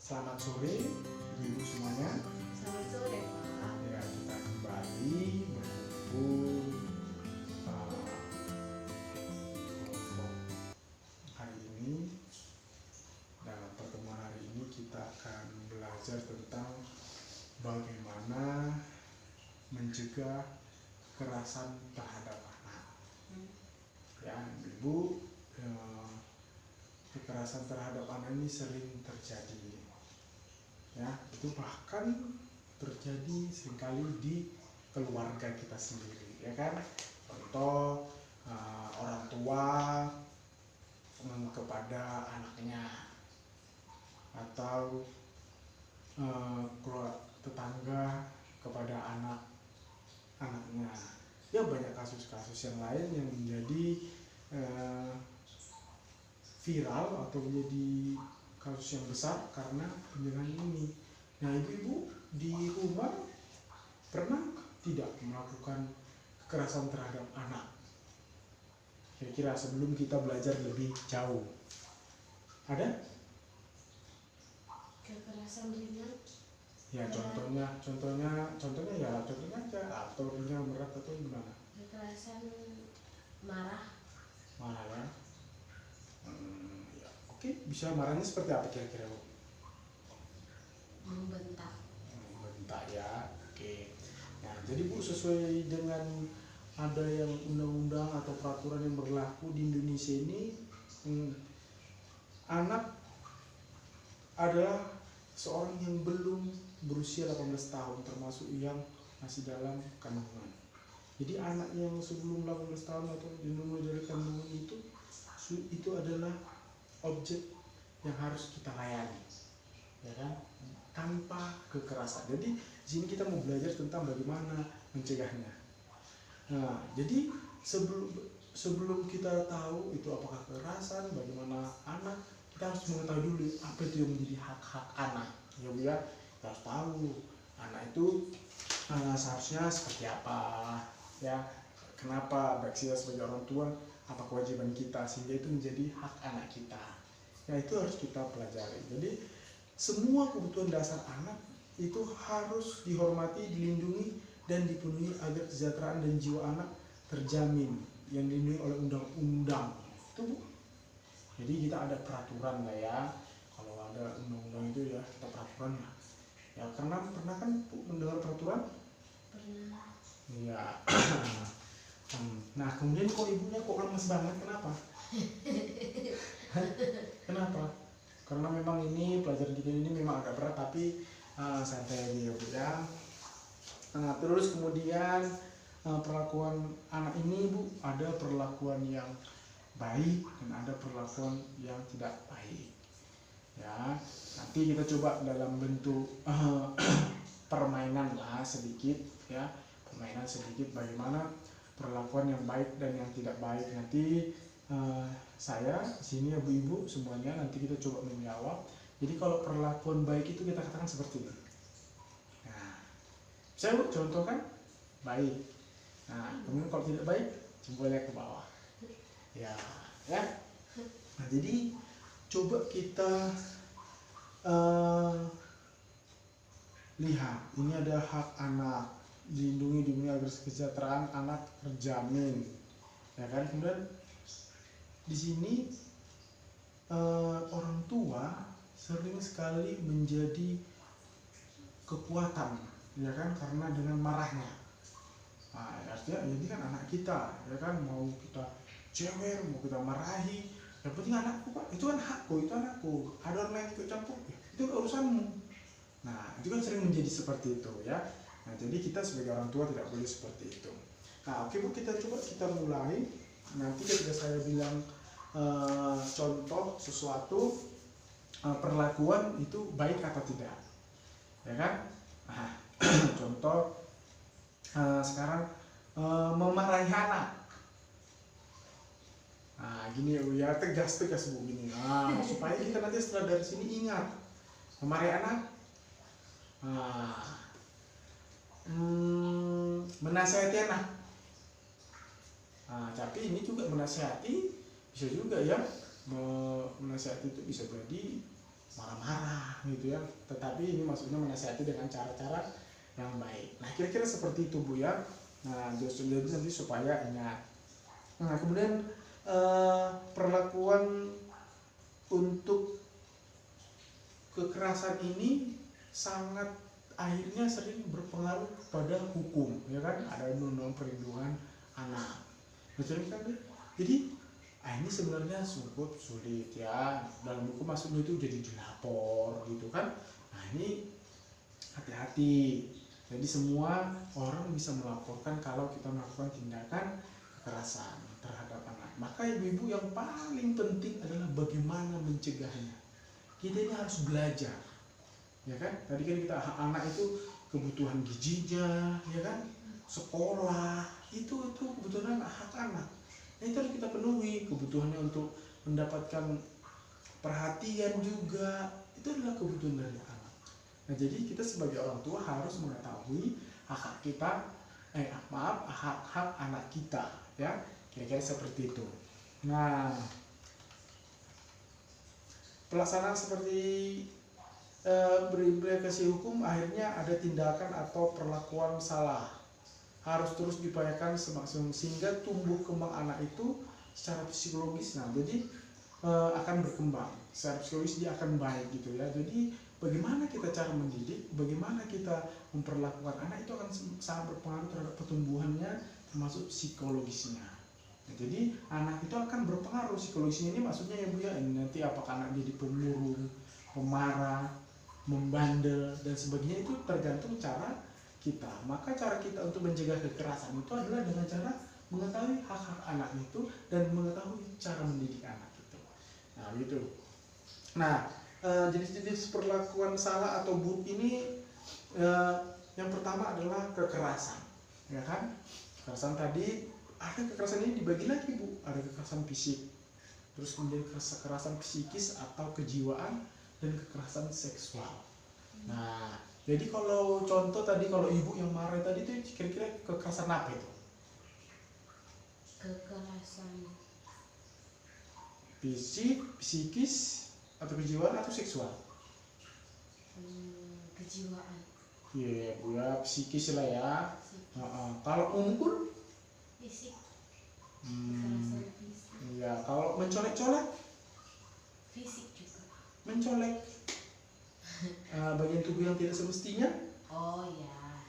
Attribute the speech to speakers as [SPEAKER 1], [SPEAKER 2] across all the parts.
[SPEAKER 1] Selamat sore ibu semuanya.
[SPEAKER 2] Selamat sore, Pak.
[SPEAKER 1] Ya, kita kembali berkumpul kelompok hari ini. Dalam pertemuan hari ini kita akan belajar tentang bagaimana mencegah kekerasan terhadap anak. Ya, ibu, kekerasan terhadap anak ini sering terjadi. Ya, itu bahkan terjadi seringkali di keluarga kita sendiri, ya kan? Contoh orang tua kepada anaknya, atau tetangga kepada anak-anaknya. Ya, banyak kasus-kasus yang lain yang menjadi viral atau menjadi kasus yang besar karena penyelenggaraan ini. Nah, ibu-ibu di rumah pernah tidak melakukan kekerasan terhadap anak? Kira-kira sebelum kita belajar lebih jauh, ada?
[SPEAKER 2] Kekerasan ringan?
[SPEAKER 1] Ya, contohnya aja, atau ringan, berat, atau gimana?
[SPEAKER 2] Kekerasan marah?
[SPEAKER 1] Marah ya? Ya. Oke, bisa marahnya seperti apa kira-kira, Bu?
[SPEAKER 2] Membentak.
[SPEAKER 1] Membentak ya, oke. Nah, jadi Bu, sesuai dengan ada yang undang-undang atau peraturan yang berlaku di Indonesia ini, anak adalah seorang yang belum berusia 18 tahun, termasuk yang masih dalam kandungan. Jadi anak yang sebelum 18 tahun atau dimulai dari kandungan itu adalah objek yang harus kita layani, ya kan? Tanpa kekerasan. Jadi di sini kita mau belajar tentang bagaimana mencegahnya. Nah, jadi sebelum kita tahu itu apakah kekerasan, bagaimana anak, kita harus mengetahui dulu apa itu yang menjadi hak-hak anak. Ya Bu ya, kita harus tahu anak itu seharusnya seperti apa, ya. Kenapa baik kita sebagai orang tua, apa kewajiban kita sehingga itu menjadi hak anak kita. Ya, itu harus kita pelajari. Jadi semua kebutuhan dasar anak itu harus dihormati, dilindungi, dan dipenuhi agar kesejahteraan dan jiwa anak terjamin yang dilindungi oleh undang-undang. Itu Bu. Jadi kita ada peraturan lah ya. Kalau ada undang-undang itu ya kita peraturan lah. Ya, karena pernah kan Bu mendengar peraturan?
[SPEAKER 2] Pernah.
[SPEAKER 1] Iya. Nah, kemudian kok ibunya kok lemes banget, kenapa? Kenapa? Karena memang ini pelajaran kita ini memang agak berat, tapi santai aja ya Bu ya. Nah, terus kemudian perlakuan anak ini Bu, ada perlakuan yang baik dan ada perlakuan yang tidak baik. Ya, nanti kita coba dalam bentuk permainan lah sedikit ya, permainan sedikit bagaimana perlakuan yang baik dan yang tidak baik. Nanti saya di sini ibu-ibu semuanya nanti kita coba menjawab. Jadi kalau perlakuan baik itu kita katakan seperti ini. Nah, saya contohkan baik. Nah, kemudian kalau tidak baik coba lihat ke bawah. Ya. Nah, jadi coba kita lihat, ini ada hak anak, dilindungi agar kesejahteraan anak terjamin, ya kan? Kemudian di sini orang tua sering sekali menjadi kekuatan, ya kan? Karena dengan marahnya. Nah, artinya ini kan anak kita, ya kan? Mau kita cewer, mau kita marahi, yang penting anakku Pak, itu kan hakku, itu anakku. Ada orang lain ikut campur, ya, itu urusanmu. Nah, itu kan sering menjadi seperti itu ya. Nah, jadi kita sebagai orang tua tidak boleh seperti itu. Nah, oke Bu, kita mulai. Nanti ketika saya bilang contoh sesuatu, perlakuan itu baik atau tidak, ya kan? Nah, contoh sekarang memarahi anak. Nah, gini ya Bu ya, tegas Bu gini. Nah, supaya kita nanti setelah dari sini ingat memarahi anak. Menasihati anak. Nah, tapi ini juga menasihati bisa juga ya, menasihati itu bisa jadi marah-marah gitu ya, tetapi ini maksudnya menasihati dengan cara-cara yang baik. Nah kira-kira seperti itu Bu ya. Nah jadi nanti supaya ingat. Nah kemudian perlakuan untuk kekerasan ini sangat akhirnya sering berpengaruh pada hukum, ya kan? Ada undang-undang perlindungan anak. Betul kan? Jadi ini sebenarnya sulit ya. Dalam hukum maksudnya itu jadi dilapor gitu kan. Nah ini hati-hati. Jadi semua orang bisa melaporkan kalau kita melakukan tindakan kekerasan terhadap anak. Maka ibu-ibu yang paling penting adalah bagaimana mencegahnya. Kita ini harus belajar, ya kan? Tadi kan kita anak itu kebutuhan gizinya, ya kan? Sekolah itu kebutuhan hak anak. Nah, itu harus kita penuhi. Kebutuhannya untuk mendapatkan perhatian juga itu adalah kebutuhan dari anak. Nah jadi kita sebagai orang tua harus mengetahui hak kita, hak anak kita, ya kira-kira seperti itu. Nah pelaksanaan seperti berimplikasi hukum akhirnya ada tindakan atau perlakuan salah harus terus diupayakan semaksimal sehingga tumbuh kembang anak itu secara psikologis. Nah jadi akan berkembang secara psikologis, dia akan baik gitu ya. Jadi bagaimana kita cara mendidik, bagaimana kita memperlakukan anak itu akan sangat berpengaruh terhadap pertumbuhannya termasuk psikologisnya. Nah, jadi anak itu akan berpengaruh psikologisnya ini maksudnya ya Bu ya, nanti apakah anak jadi pemurung, pemarah, membandel dan sebagainya itu tergantung cara kita. Maka cara kita untuk mencegah kekerasan itu adalah dengan cara mengetahui hak-hak anak itu dan mengetahui cara mendidik anak itu. Nah gitu. Nah jenis-jenis perlakuan salah atau buruk ini yang pertama adalah kekerasan, ya kan? Kekerasan tadi ada kekerasan ini dibagi lagi Bu, ada kekerasan fisik, terus kemudian kekerasan psikis atau kejiwaan dan kekerasan seksual. Nah jadi kalau contoh tadi kalau ibu yang marah tadi itu kira-kira kekerasan apa itu?
[SPEAKER 2] Kekerasan
[SPEAKER 1] Fisik, psikis, atau kejiwaan atau seksual?
[SPEAKER 2] kejiwaan.
[SPEAKER 1] Iya Bu ya, psikis lah ya. Kalau memukul?
[SPEAKER 2] Fisik. Kekerasan fisik.
[SPEAKER 1] Iya, kalau mencolek-colek?
[SPEAKER 2] Fisik juga.
[SPEAKER 1] Mencolek bagian tubuh yang tidak semestinya?
[SPEAKER 2] Oh ya,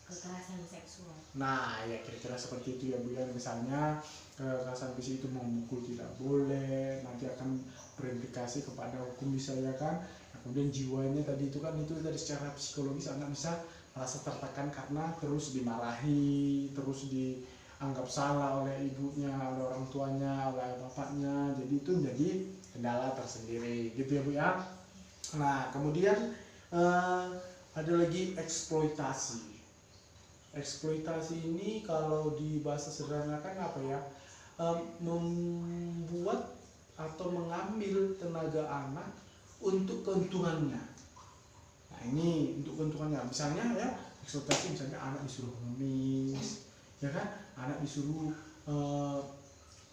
[SPEAKER 2] kekerasan seksual.
[SPEAKER 1] Nah ya kira-kira seperti itu ya Bu ya. Misalnya kekerasan fisik itu memukul tidak boleh, nanti akan berimplikasi kepada hukum bisa ya kan. Nah, kemudian jiwanya tadi itu kan itu dari secara psikologis anak bisa merasa tertekan karena terus dimarahi, terus dianggap salah oleh ibunya, oleh orang tuanya, oleh bapaknya. Jadi itu menjadi kendala tersendiri gitu ya Bu ya. Nah kemudian ada lagi eksploitasi. Eksploitasi ini kalau di bahasa sederhana kan apa ya, membuat atau mengambil tenaga anak untuk keuntungannya. Nah ini untuk keuntungannya, misalnya ya eksploitasi, misalnya anak disuruh mengemis, ya kan, anak disuruh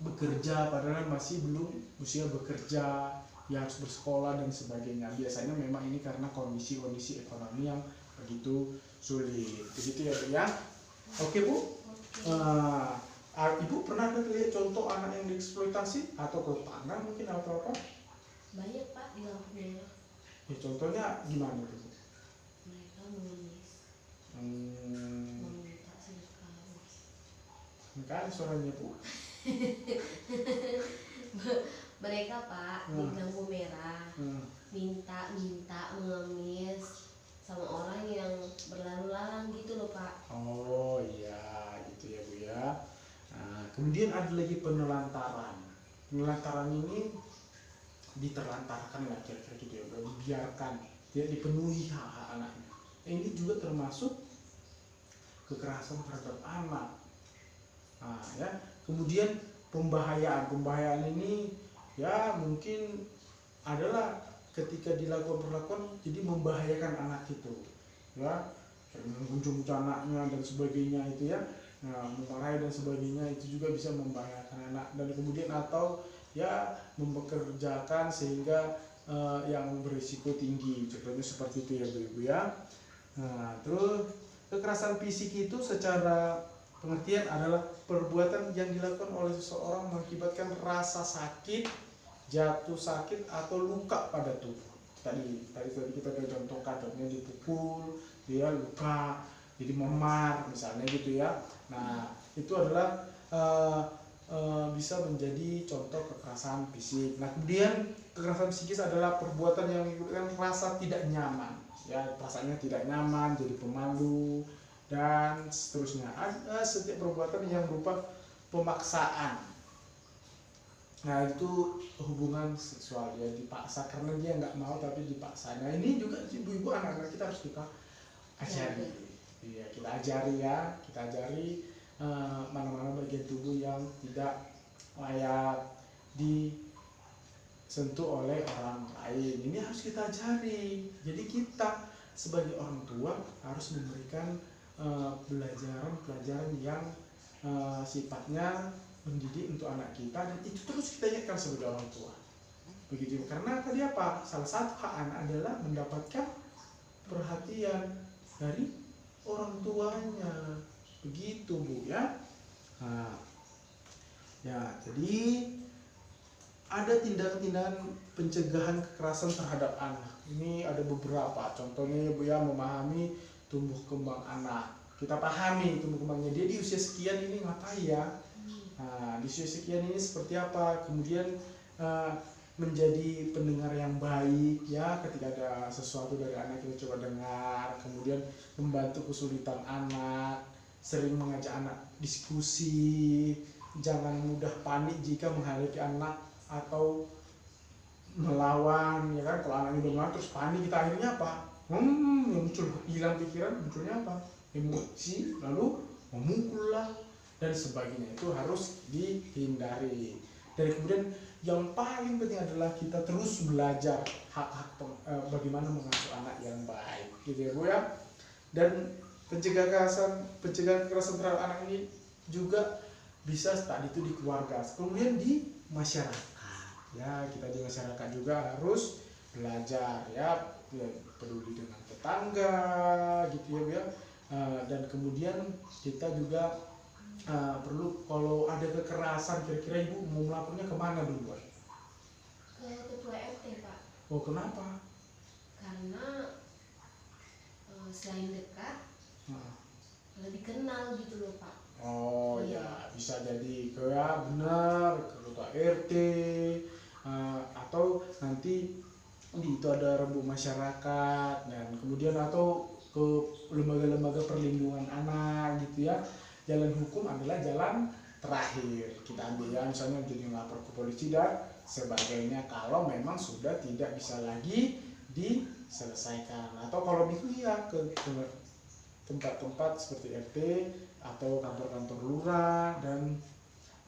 [SPEAKER 1] bekerja padahal masih belum usia bekerja, ya harus bersekolah dan sebagainya. Biasanya memang ini karena kondisi ekonomi yang begitu sulit. Begitu ya Bu ya. Oke Bu. Ibu pernah lihat contoh anak yang dieksploitasi atau tetangga mungkin atau apa?
[SPEAKER 2] Banyak Pak di lampu merah.
[SPEAKER 1] Ya contohnya gimana Bu?
[SPEAKER 2] Mereka mengemis, meminta sedekah.
[SPEAKER 1] Kan suaranya Bu.
[SPEAKER 2] Mereka Pak di lampu merah minta mengemis sama orang yang berlalu lalang gitu loh Pak.
[SPEAKER 1] Oh iya gitu ya Bu ya. Nah, kemudian ada lagi penelantaran. Penelantaran ini diterlantarkan lah kira-kira gitu ya, dibiarkan tidak dipenuhi hak-hak anaknya. Ini juga termasuk kekerasan terhadap anak. Nah ya, kemudian pembahayaan ini ya mungkin adalah ketika dilakukan perlakuan jadi membahayakan anak itu ya, mengunjung anaknya dan sebagainya itu ya, nah, memarahi dan sebagainya itu juga bisa membahayakan anak. Dan kemudian atau ya mempekerjakan sehingga yang berisiko tinggi. Contohnya seperti itu ya Bu-ibu ya. Nah, terus kekerasan fisik itu secara pengertian adalah perbuatan yang dilakukan oleh seseorang mengakibatkan rasa sakit, jatuh sakit atau luka pada tubuh. Tadi kita udah contohkan, contohnya dipukul, dia luka, jadi memar misalnya gitu ya. Nah, itu adalah bisa menjadi contoh kekerasan fisik. Nah, kemudian kekerasan psikis adalah perbuatan yang menimbulkan rasa tidak nyaman, ya perasaannya tidak nyaman, jadi pemalu dan seterusnya. Ada setiap perbuatan yang berupa pemaksaan. Nah, itu hubungan seksual ya, dipaksa karena dia nggak mau tapi dipaksa. Nah, ini juga ibu-ibu anak-anak kita harus kita ajari. Iya, kita ajari ya, kita ajari mana-mana bagian tubuh yang tidak layak disentuh oleh orang lain. Ini harus kita ajari. Jadi kita sebagai orang tua harus memberikan pelajaran yang sifatnya mendidik untuk anak kita, dan itu terus kita ingatkan sebagai orang tua. Begitu. Karena tadi apa? Salah satu hak anak adalah mendapatkan perhatian dari orang tuanya. Begitu Bu ya. Nah, ya, jadi ada tindakan-tindakan pencegahan kekerasan terhadap anak. Ini ada beberapa. Contohnya ya Bu ya, memahami tumbuh kembang anak. Kita pahami tumbuh kembangnya dia di usia sekian ini ngapain ya. Nah, di usia sekian ini seperti apa. Kemudian menjadi pendengar yang baik ya, ketika ada sesuatu dari anak kita coba dengar. Kemudian membantu kesulitan anak, sering mengajak anak diskusi, jangan mudah panik jika menghadapi anak atau melawan ya kan. Kalau anaknya udah marah terus panik, kita akhirnya apa? Yang muncul hilang pikiran, munculnya apa? Emosi, lalu memukul lah dan sebagainya. Itu harus dihindari. Dan kemudian yang paling penting adalah kita terus belajar hak-hak bagaimana mengasuh anak yang baik gitu ya Bu ya. Dan pencegahan kekerasan terhadap anak ini juga bisa tadi itu di keluarga, kemudian di masyarakat ya. Kita di masyarakat juga harus belajar ya, peduli dengan tetangga gitu ya Bu ya. Dan kemudian kita juga perlu, kalau ada kekerasan, kira-kira Ibu mau melapornya kemana dulu?
[SPEAKER 2] Ke ketua RT Pak.
[SPEAKER 1] Oh, kenapa?
[SPEAKER 2] Karena selain dekat, lebih kenal gitu loh Pak.
[SPEAKER 1] Oh
[SPEAKER 2] Iya.
[SPEAKER 1] ya, bisa jadi ke ya benar ke ketua RT, atau nanti itu ada rembuk masyarakat, dan kemudian atau ke lembaga-lembaga perlindungan anak gitu ya. Jalan hukum adalah jalan terakhir kita ambil ya, misalnya jadi melapor ke polisi dan sebagainya kalau memang sudah tidak bisa lagi diselesaikan. Atau kalau gitu ya ke tempat-tempat seperti RT atau kantor-kantor lurah dan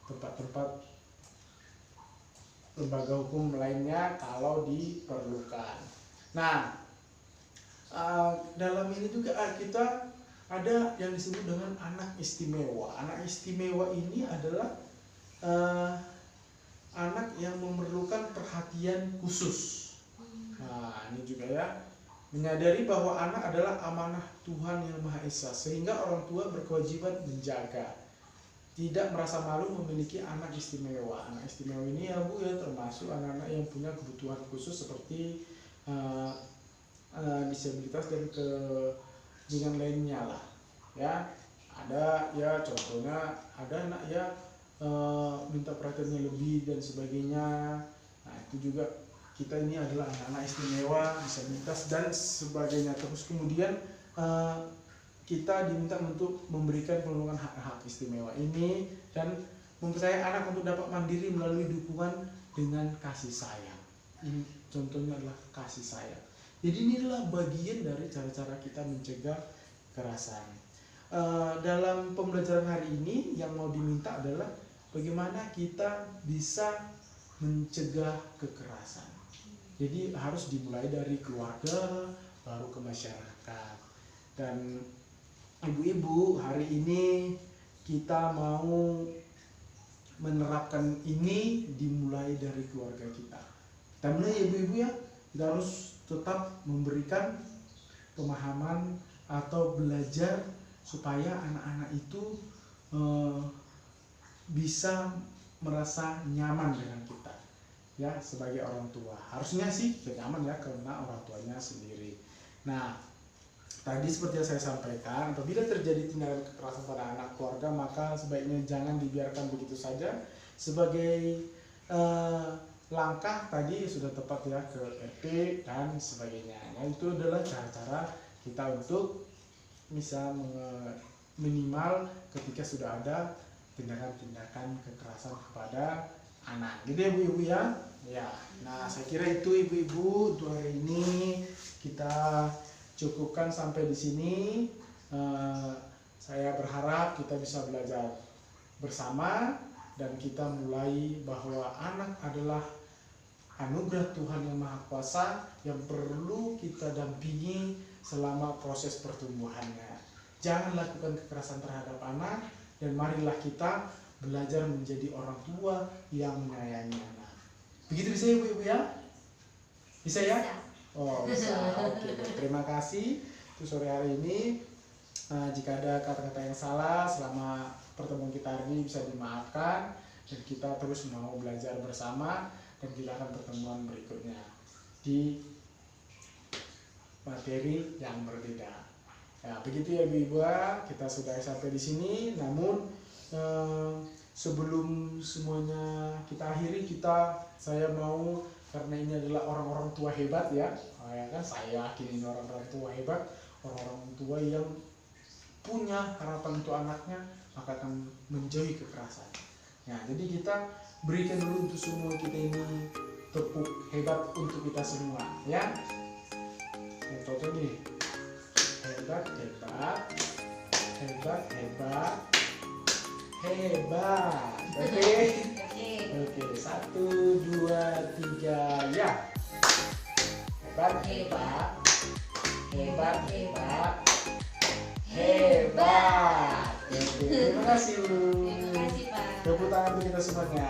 [SPEAKER 1] tempat-tempat lembaga hukum lainnya kalau diperlukan. Nah, dalam ini juga kita ada yang disebut dengan anak istimewa. Anak istimewa ini adalah anak yang memerlukan perhatian khusus. Nah, ini juga ya, menyadari bahwa anak adalah amanah Tuhan Yang Maha Esa, sehingga orang tua berkewajiban menjaga. Tidak merasa malu memiliki anak istimewa. Anak istimewa ini ya Bu ya, termasuk anak-anak yang punya kebutuhan khusus seperti disabilitas dan dengan lainnya lah ya. Ada ya, contohnya ada anak ya minta perhatiannya lebih dan sebagainya. Nah, itu juga kita ini adalah anak-anak istimewa, disabilitas dan sebagainya. Terus kemudian kita diminta untuk memberikan perlindungan hak-hak istimewa ini dan mempercayai anak untuk dapat mandiri melalui dukungan dengan kasih sayang. Ini contohnya adalah kasih sayang. Jadi inilah bagian dari cara-cara kita mencegah kekerasan. Dalam pembelajaran hari ini yang mau diminta adalah bagaimana kita bisa mencegah kekerasan. Jadi harus dimulai dari keluarga, baru ke masyarakat. Dan ibu-ibu, hari ini kita mau menerapkan ini dimulai dari keluarga kita. Kita mulai ibu-ibu ya, kita harus tetap memberikan pemahaman atau belajar supaya anak-anak itu bisa merasa nyaman dengan kita ya sebagai orang tua. Harusnya sih nyaman ya karena orang tuanya sendiri. Nah, tadi seperti yang saya sampaikan, apabila terjadi tindakan kekerasan pada anak keluarga, maka sebaiknya jangan dibiarkan begitu saja. Sebagai langkah tadi sudah tepat ya ke RT dan sebagainya. Nah, itu adalah cara-cara kita untuk bisa minimal ketika sudah ada tindakan-tindakan kekerasan kepada anak. Gitu ya Bu-ibu ya. Ya. Nah, saya kira itu ibu-ibu untuk hari ini kita cukupkan sampai di sini. Saya berharap kita bisa belajar bersama dan kita mulai bahwa anak adalah anugerah Tuhan yang Maha Kuasa yang perlu kita dampingi selama proses pertumbuhannya. Jangan lakukan kekerasan terhadap anak dan marilah kita belajar menjadi orang tua yang menyayangi anak. Begitu bisa ya Bu-ibu ya? Bisa ya? Oh bisa. Oke, terima kasih untuk sore hari ini. Jika ada kata-kata yang salah selama pertemuan kita hari ini bisa dimaafkan dan kita terus mau belajar bersama dan kita akan pertemuan berikutnya di materi yang berbeda. Ya, begitu ya Ibu-ibu, kita sudah sampai di sini. Namun sebelum semuanya kita akhiri, saya mau, karena ini adalah orang-orang tua hebat ya, kan saya yakin ini orang-orang tua hebat, orang-orang tua yang punya harapan untuk anaknya, maka akan menjauhi kekerasan. Nah, jadi kita berikan dulu untuk semua kita ini tepuk hebat untuk kita semua ya. Yang cocok nih, hebat hebat hebat hebat hebat. Oke. Oke, 1, 2, 3 ya. Hebat hebat hebat hebat hebat. Oke, terima kasih Bu.
[SPEAKER 2] Terima kasih Pak.
[SPEAKER 1] Tepuk tangan untuk kita semuanya.